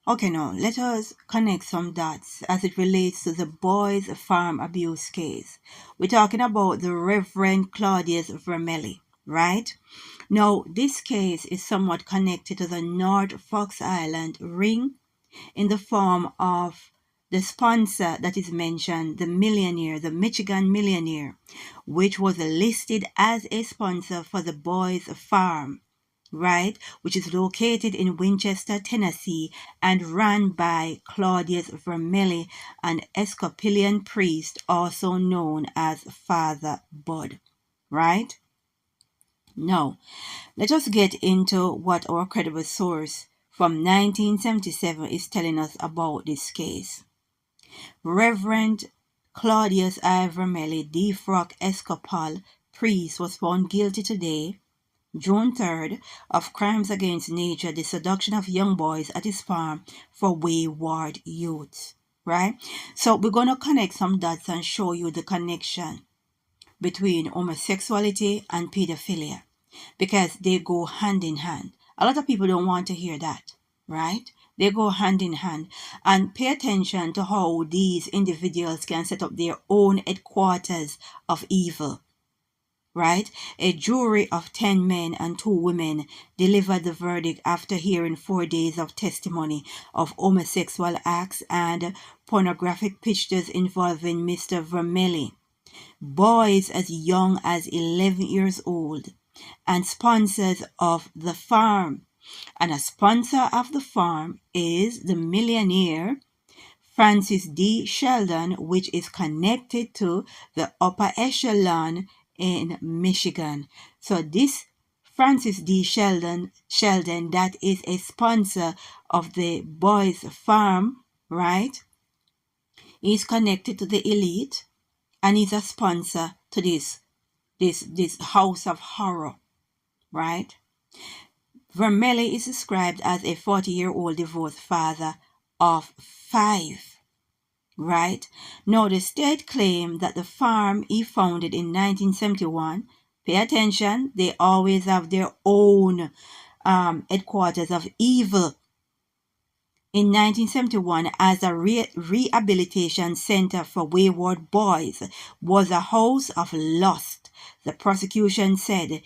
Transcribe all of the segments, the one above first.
Okay, now let us connect some dots as it relates to the boys' farm abuse case. We're talking about the Reverend Claudius Vermilye, right? Now, this case is somewhat connected to the North Fox Island ring in the form of the sponsor that is mentioned, the millionaire, the Michigan millionaire, which was listed as a sponsor for the boys' farm, right, which is located in Winchester, Tennessee, and run by Claudius Vermilye, an Episcopalian priest also known as Father Bud, right? Now, let us get into what our credible source from 1977 is telling us about this case. Reverend Claudius I. Vermilye, defrocked Episcopal priest, was found guilty today, June 3rd, of crimes against nature, the seduction of young boys at his farm for wayward youths, right? So we're going to connect some dots and show you the connection between homosexuality and pedophilia because they go hand in hand. A lot of people don't want to hear that, right? They go hand in hand. And pay attention to how these individuals can set up their own headquarters of evil, right? A jury of 10 men and 2 women delivered the verdict after hearing 4 days of testimony of homosexual acts and pornographic pictures involving Mr. Vermilye. Boys as young as 11 years old, and sponsors of the farm. And a sponsor of the farm is the millionaire Francis D. Shelden, which is connected to the upper echelon in Michigan. So this Francis D. Shelden, that is a sponsor of the boys' farm, right? He's connected to the elite, and he's a sponsor to this house of horror, right? Vermilye is described as a 40-year-old divorced father of 5, right? Now, the state claimed that the farm he founded in 1971, pay attention, they always have their own headquarters of evil. In 1971, as a rehabilitation center for wayward boys, was a house of lust. The prosecution said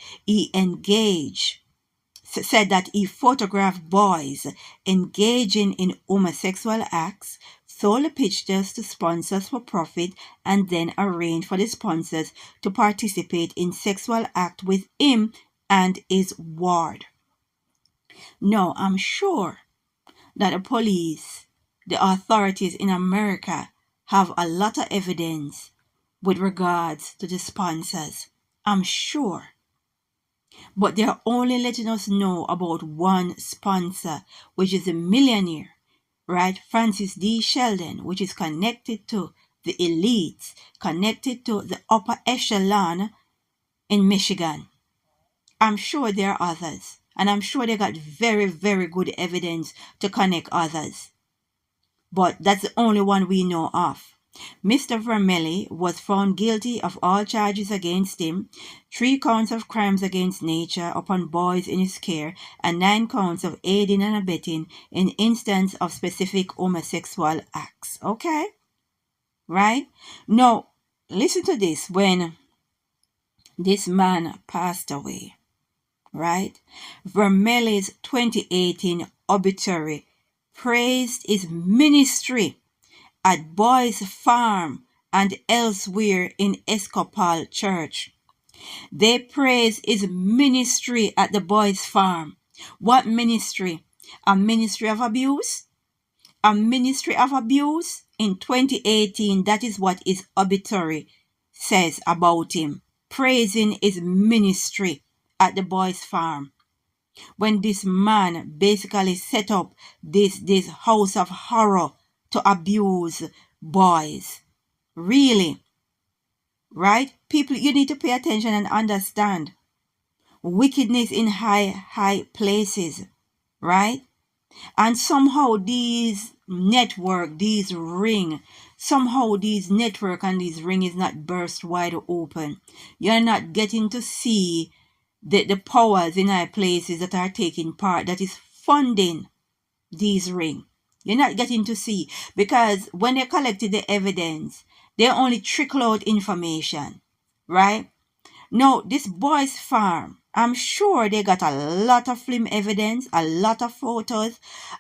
that he photographed boys engaging in homosexual acts, sold pictures to sponsors for profit, and then arranged for the sponsors to participate in sexual acts with him and his ward. Now, I'm sure that the police, the authorities in America have a lot of evidence with regards to the sponsors. I'm sure. But they're only letting us know about one sponsor, which is a millionaire, right? Francis D. Shelden, which is connected to the elites, connected to the upper echelon in Michigan. I'm sure there are others. And I'm sure they got very, very good evidence to connect others. But that's the only one we know of. Mr. Vermilye was found guilty of all charges against him, 3 counts of crimes against nature upon boys in his care, and 9 counts of aiding and abetting in instance of specific homosexual acts. Okay? Right? Now, listen to this. When this man passed away, right? Vermilye's 2018 obituary praised his ministry at Boys Farm and elsewhere in Episcopal Church. They praised his ministry at the Boys Farm. What ministry? A ministry of abuse? A ministry of abuse? In 2018, that is what his obituary says about him. Praising his ministry at the boys' farm, when this man basically set up this house of horror to abuse boys. Really, right? People, you need to pay attention and understand wickedness in high places, right? And somehow these network, these ring, and these ring is not burst wide open. You're not getting to see the powers in high places that are taking part, that is funding these ring, You're not getting to see, because when they collected the evidence, they only trickle out information, right? Now, this boy's farm, I'm sure they got a lot of film evidence, a lot of photos,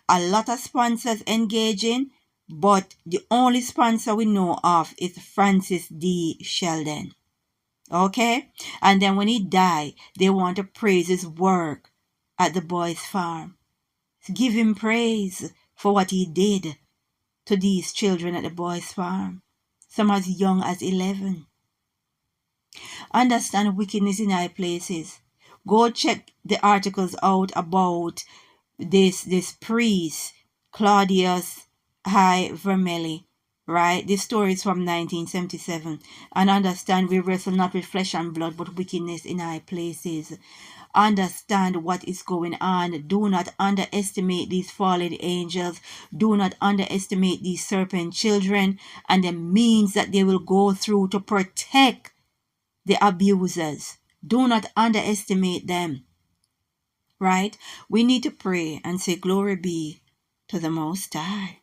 a lot of sponsors engaging, but the only sponsor we know of is Francis D. Shelden. Okay? And then when he died, they want to praise his work at the boy's farm. Give him praise for what he did to these children at the boy's farm. Some as young as 11. Understand wickedness in high places. Go check the articles out about this priest, Claudius Vermilye, right? This story is from 1977. And understand we wrestle not with flesh and blood, but wickedness in high places. Understand what is going on. Do not underestimate these fallen angels. Do not underestimate these serpent children and the means that they will go through to protect the abusers. Do not underestimate them. Right? We need to pray and say, glory be to the Most High.